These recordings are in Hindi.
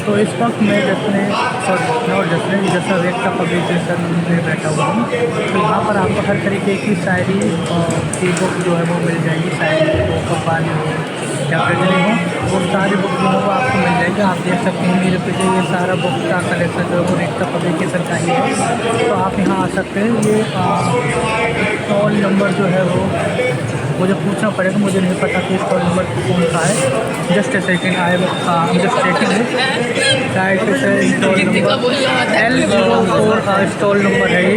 तो इस वक्त मैं जैसा रेट का पब्लिकेशन में बैठा हुआ हूँ। तो यहाँ पर आपको हर तरीके की शायरी की बुक जो है वो मिल जाएगी। शायरी हो, कव्वाली हो या गज़लें हो, वो सारी बुक जो है वो आपको मिल जाएगी। आप देख सकते हैं मेरे पीछे ये सारा बुक का कलेक्शन जो है वो रेट का पब्लिकेशन का ही है। तो आप यहाँ आ सकते हैं। ये स्टॉल नंबर जो है वो मुझे पूछना पड़ेगा, मुझे नहीं पता कि स्टॉल नंबर कौन सा है। Just a second, I am just checking it. Right से स्टॉल नंबर L04 का स्टॉल नंबर है ये।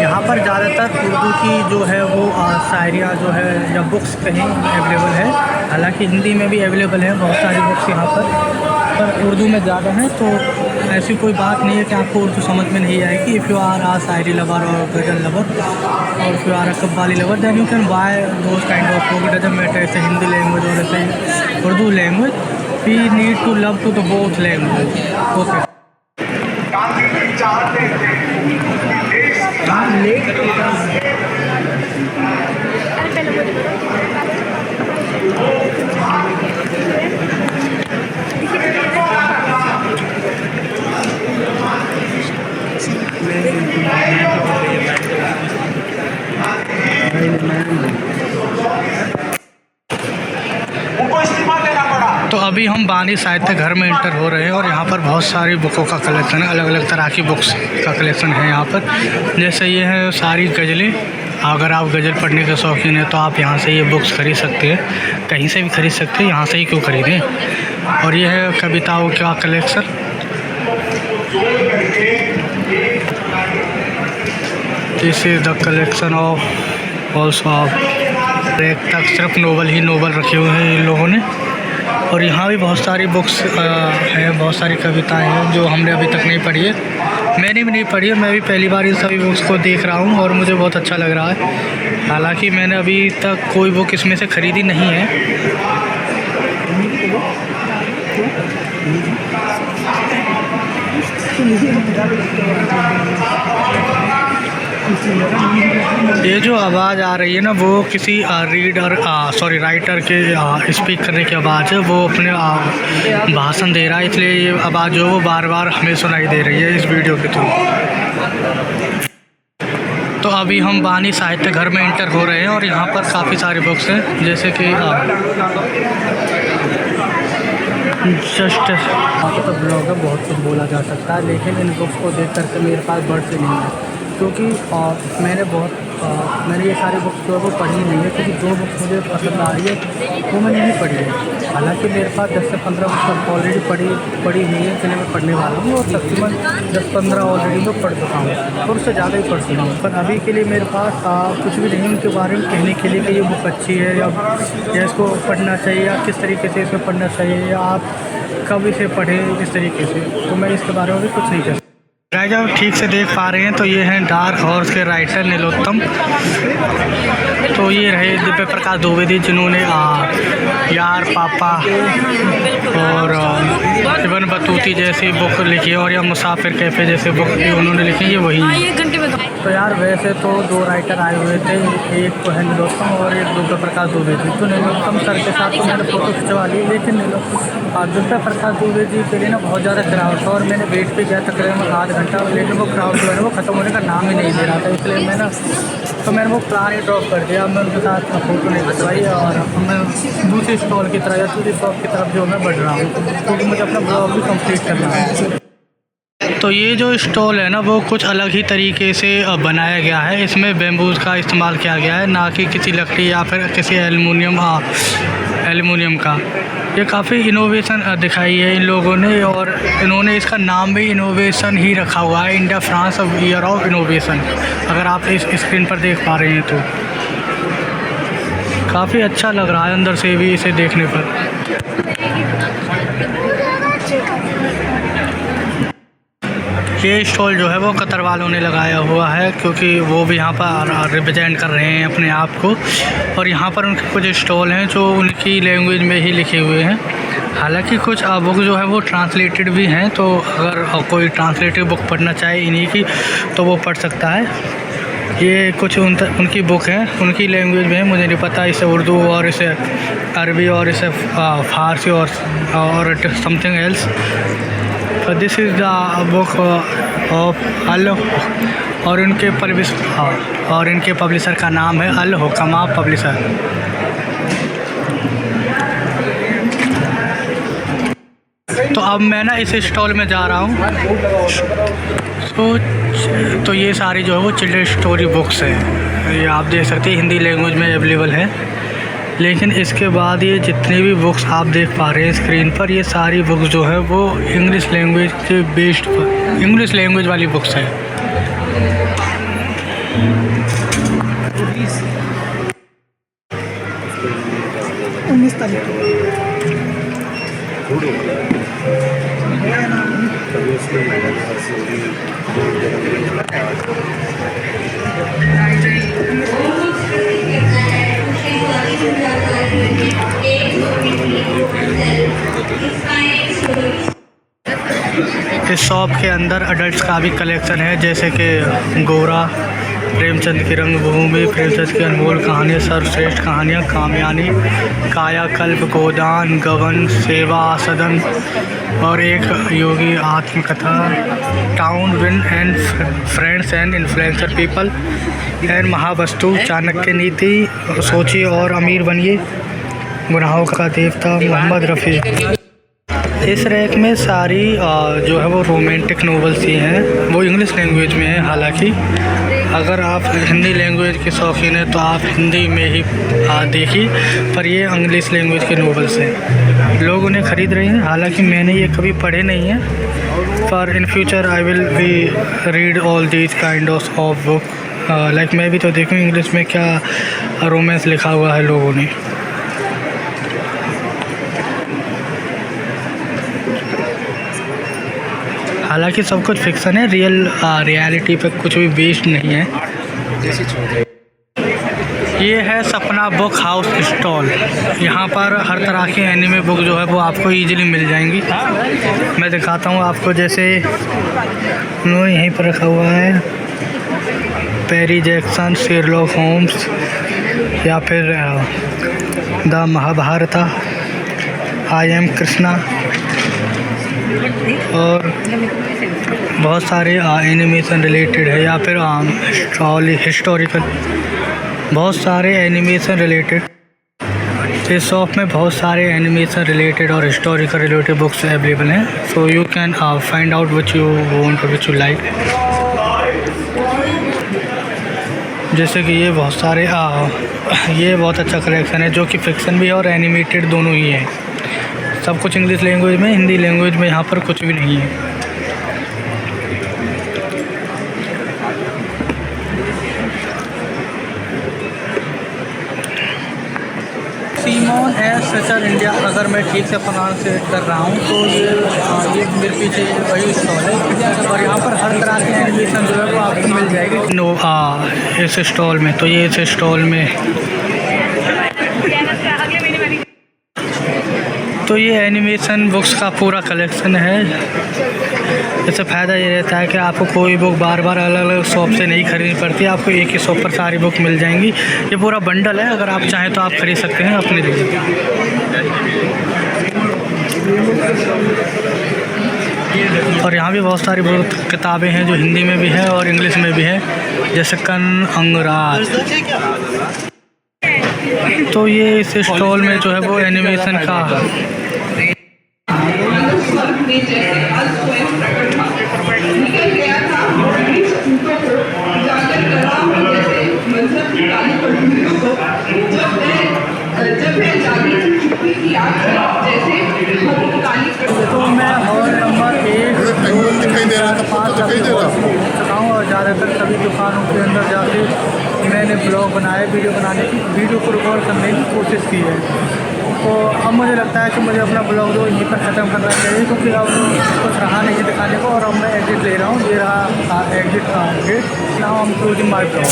यहाँ पर ज़्यादातर उर्दू की जो है वो शायरियाँ जो है या बुक्स कहीं अवेलेबल है। हालांकि हिंदी में भी अवेलेबल है बहुत सारी बुक्स यहाँ पर उर्दू में ज़्यादा है। तो ऐसी कोई बात नहीं है कि आपको उर्दू समझ में नहीं आएगी। If you are a shayari lover और गज़ल लवर और if you are a qawwali lover then you can buy those kind of book. It doesn't matter ऐसे हिंदी लैंग्वेज और ऐसे Urdu language, we need to love to the both language. Okay. तो अभी हम बानी साहित्य घर में इंटर हो रहे हैं और यहाँ पर बहुत सारी बुकों का कलेक्शन है। अलग अलग तरह की बुक्स का कलेक्शन है यहाँ पर। जैसे ये है सारी गज़लें। अगर आप गज़ल पढ़ने के शौकीन हैं तो आप यहाँ से ये बुक्स ख़रीद सकते हैं। कहीं से भी ख़रीद सकते हैं, यहाँ से ही क्यों ख़रीदें। और ये है कविताओं का collection. This is the collection of also of. एक तक सिर्फ नोवेल ही नोवेल रखे हुए हैं इन लोगों ने। और यहाँ भी बहुत सारी बुक्स हैं, बहुत सारी कविताएं हैं जो हमने अभी तक नहीं पढ़ी है। मैंने भी नहीं पढ़ी है, मैं भी पहली बार इन सभी बुक्स को देख रहा हूँ और मुझे बहुत अच्छा लग रहा है। हालांकि मैंने अभी तक कोई बुक इसमें से ख़रीदी नहीं है। ये जो आवाज़ आ रही है ना वो किसी राइटर के स्पीक करने की आवाज़ है। वो अपने भाषण दे रहा है, इसलिए ये आवाज़ जो है वो बार बार हमें सुनाई दे रही है इस वीडियो के थ्रू। तो अभी हम बानी साहित्य घर में इंटर हो रहे हैं और यहाँ पर काफ़ी सारी बुक्स हैं। जैसे कि जस्ट तो ब्लॉग है, बहुत कुछ बोला जा सकता है, लेकिन इन बुक्स को देख करके मेरे पास वर्ड से नहीं है। क्योंकि मैंने ये सारी बुक्स जो है वो पढ़ी नहीं है। क्योंकि जो बुक्स मुझे पसंद आ रही है वो मैंने नहीं पढ़ी है। हालांकि मेरे पास 10 से 15 बुक्स ऑलरेडी पढ़ी हुई है, जिन्हें मैं पढ़ने वाला हूँ। और तकरीबन 10-15 ऑलरेडी मैं पढ़ चुका हूँ और उससे ज़्यादा ही पढ़ चुका हूँ। पर अभी के लिए मेरे पास कुछ भी नहीं उनके बारे में कहने के लिए कि ये बुक अच्छी है या इसको पढ़ना चाहिए या किस तरीके से इसे पढ़ना चाहिए या आप कब इसे पढ़ें इस तरीके से। तो मैं इसके बारे में भी कुछ नहीं कह सकता। गाइस आप ठीक से देख पा रहे हैं तो ये हैं डार्क हॉर्स के राइटर नीलोत्तम। तो ये रहे दिव्य प्रकाश द्विवेदी जिन्होंने यार पापा और इब्न बतूती जैसी बुक लिखी है और या मुसाफिर कैफ़े जैसे बुक भी उन्होंने लिखी है, ये वही है। तो यार वैसे तो 2 राइटर आए हुए थे, एक तो है नीलोत्तम और एक दिव्य प्रकाश द्विवेदी। तो नीलोत्तम सर के साथ तो मैंने फ़ोटो खिंचवा ली, लेकिन दिव्य प्रकाश द्विवेदी के लिए ना बहुत ज़्यादा क्राउड था और मैंने वेट पे किया तकरीबन आधा घंटा, लेकिन वो क्राउड जो है वो ख़त्म होने का नाम ही नहीं दे रहा था। इसलिए मैंने वो प्लान ही ड्रॉप कर दिया। मैं उनके साथ फ़ोटो नहीं खिंचवाई और मैं दूसरी स्टॉल की तरफ या दूसरी शॉप की तरफ जो मैं बढ़ रहा हूँ, क्योंकि मुझे अपना ब्लॉग भी कंप्लीट करना है। तो ये जो स्टॉल है ना वो कुछ अलग ही तरीके से बनाया गया है। इसमें बैम्बूज का इस्तेमाल किया गया है, ना कि किसी लकड़ी या फिर किसी एल्युमिनियम का। ये काफ़ी इनोवेशन दिखाई है इन लोगों ने और इन्होंने इसका नाम भी इनोवेशन ही रखा हुआ है, India France year of innovation. अगर आप इस स्क्रीन पर देख पा रहे हैं तो काफ़ी अच्छा लग रहा है अंदर से भी इसे देखने पर। ये स्टॉल जो है वो कतर वालों ने लगाया हुआ है, क्योंकि वो भी यहाँ पर रिप्रेजेंट कर रहे हैं अपने आप को। और यहाँ पर उनके कुछ स्टॉल हैं जो उनकी लैंग्वेज में ही लिखे हुए हैं। हालांकि कुछ बुक जो है वो ट्रांसलेटेड भी हैं, तो अगर कोई ट्रांसलेटेड बुक पढ़ना चाहे इन्हीं की तो वो पढ़ सकता है। ये कुछ उनकी बुक है, उनकी लैंग्वेज में है, मुझे नहीं पता इसे उर्दू और इसे अरबी और इसे फ़ारसी और something else. So this is the book of अल, और इनके पब्लिशर का नाम है अल हुक्मा पब्लिशर। तो अब मैं ना इस स्टॉल में जा रहा हूँ। तो ये सारी जो है वो चिल्ड्रन स्टोरी बुक्स है, ये आप देख सकते हैं हिंदी लैंग्वेज में अवेलेबल है। लेकिन इसके बाद ये जितनी भी बुक्स आप देख पा रहे हैं स्क्रीन पर, ये सारी बुक्स जो है वो इंग्लिश लैंग्वेज के बेस्ड पर इंग्लिश लैंग्वेज वाली बुक्स है। इस शॉप के अंदर अडल्ट्स का भी कलेक्शन है, जैसे कि गोरा, प्रेमचंद की रंगभूमि, प्रेमचंद की अनमोल कहानियाँ, सर्वश्रेष्ठ कहानियाँ, कामयानी, कायाकल्प, गोदान, गबन, सेवा सदन और एक Yogi Atmakatha, town win and friends and influencer people and Mahavastu, Chanakya Niti, सोचिए और अमीर बनिए, गुनाहों का देवता, मोहम्मद रफ़ी। इस रैक में सारी जो है वो रोमांटिक नॉवेल्स ही हैं, वो इंग्लिश लैंग्वेज में है। हालांकि अगर आप हिंदी लैंग्वेज के शौकीन हैं तो आप हिंदी में ही देखिए, पर ये इंग्लिश लैंग्वेज के नॉवेल्स हैं, लोग उन्हें ख़रीद रहे हैं। हालांकि मैंने ये कभी पढ़े नहीं हैं, पर in future I will be read all these kind of book. Like मैं भी तो देखूँ इंग्लिश में क्या रोमांस लिखा हुआ है लोगों ने। हालांकि सब कुछ फिक्सन है, रियलिटी पे कुछ भी बेस्ड नहीं है। ये है सपना बुक हाउस स्टॉल। यहाँ पर हर तरह के एनिमे बुक जो है वो आपको इजीली मिल जाएंगी। मैं दिखाता हूँ आपको, जैसे यहीं पर रखा हुआ है पेरी जैक्सन, शेरलॉक होम्स, या फिर the Mahabharat, I am Krishna, और बहुत सारे एनिमेशन रिलेटेड है, या फिर हिस्टोरिकल, बहुत सारे एनिमेशन रिलेटेड। इस शॉप में बहुत सारे एनिमेशन रिलेटेड और हिस्टोरिकल रिलेटेड बुक्स अवेलेबल हैं। So you can find out which you want और व्हिच यू लाइक। जैसे कि ये बहुत सारे ये बहुत अच्छा कलेक्शन है, जो कि फिक्सन भी है और एनिमेटेड दोनों ही है। सब कुछ इंग्लिश लैंग्वेज में, हिंदी लैंग्वेज में यहाँ पर कुछ भी नहीं है। सीमोन एस सचर इंडिया, अगर मैं ठीक से प्रोनाउंसिएट कर रहा हूँ तो ये मेरे पीछे वही स्टॉल है, और यहाँ पर हर तरह की एनिमेशन जो है वो आपको मिल जाएगी इस स्टॉल में। तो ये इस स्टॉल में तो ये एनिमेशन बुक्स का पूरा कलेक्शन है। इससे फ़ायदा ये रहता है कि आपको कोई बुक बार बार अलग अलग शॉप से नहीं खरीदनी पड़ती, आपको एक ही शॉप पर सारी बुक मिल जाएंगी। ये पूरा बंडल है, अगर आप चाहें तो आप खरीद सकते हैं अपने लिए। और यहाँ भी बहुत सारी किताबें हैं जो हिंदी में भी है और इंग्लिश में भी है, जैसे कन अंगराज। तो ये इस स्टॉल में जो है वो एनिमेशन का तो मैं हॉल नंबर 1 चुका हूँ, और ज़्यादातर सभी दुकानों के अंदर जाके मैंने ब्लॉग बनाए, वीडियो को रिकॉर्ड करने की कोशिश की है। तो अब मुझे लगता है कि मुझे अपना ब्लॉग जो यहीं पर ख़त्म करना चाहिए, क्योंकि अब कुछ रहा नहीं दिखाने को, और अब मैं एग्जिट ले रहा हूँ। ये रहा exit. Now I am closing my blog.